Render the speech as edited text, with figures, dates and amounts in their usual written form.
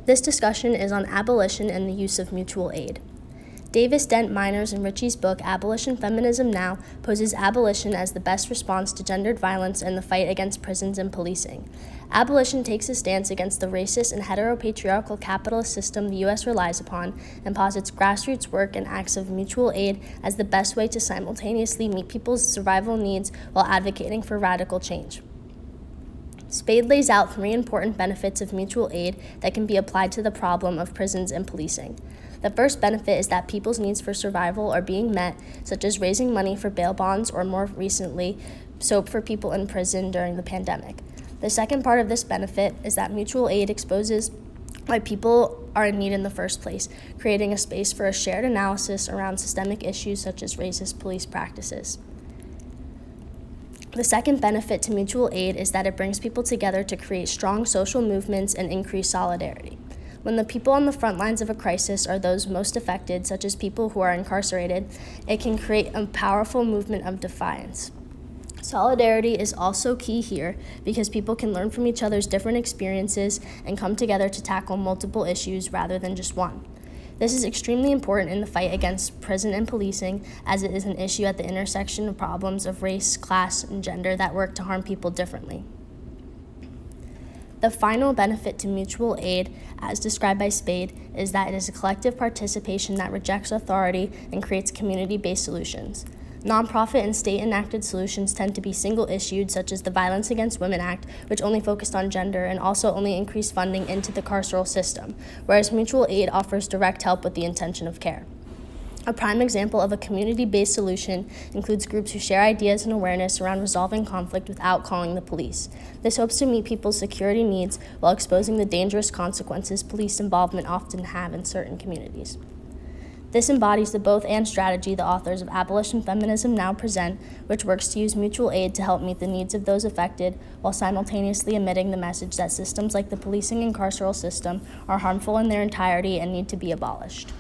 This discussion is on abolition and the use of mutual aid. Davis, Dent, Miners, and Ritchie's book, Abolition, Feminism Now, poses abolition as the best response to gendered violence and the fight against prisons and policing. Abolition takes a stance against the racist and heteropatriarchal capitalist system the U.S. relies upon and posits grassroots work and acts of mutual aid as the best way to simultaneously meet people's survival needs while advocating for radical change. Spade lays out 3 important benefits of mutual aid that can be applied to the problem of prisons and policing. The first benefit is that people's needs for survival are being met, such as raising money for bail bonds or, more recently, soap for people in prison during the pandemic. The second part of this benefit is that mutual aid exposes why people are in need in the first place, creating a space for a shared analysis around systemic issues such as racist police practices. The second benefit to mutual aid is that it brings people together to create strong social movements and increase solidarity. When the people on the front lines of a crisis are those most affected, such as people who are incarcerated, it can create a powerful movement of defiance. Solidarity is also key here because people can learn from each other's different experiences and come together to tackle multiple issues rather than just one. This is extremely important in the fight against prison and policing, as it is an issue at the intersection of problems of race, class, and gender that work to harm people differently. The final benefit to mutual aid, as described by Spade, is that it is a collective participation that rejects authority and creates community-based solutions. Nonprofit and state-enacted solutions tend to be single-issued, such as the Violence Against Women Act, which only focused on gender and also only increased funding into the carceral system, whereas mutual aid offers direct help with the intention of care. A prime example of a community-based solution includes groups who share ideas and awareness around resolving conflict without calling the police. This hopes to meet people's security needs while exposing the dangerous consequences police involvement often have in certain communities. This embodies the both-and strategy the authors of Abolition, Feminism Now present, which works to use mutual aid to help meet the needs of those affected while simultaneously emitting the message that systems like the policing and carceral system are harmful in their entirety and need to be abolished.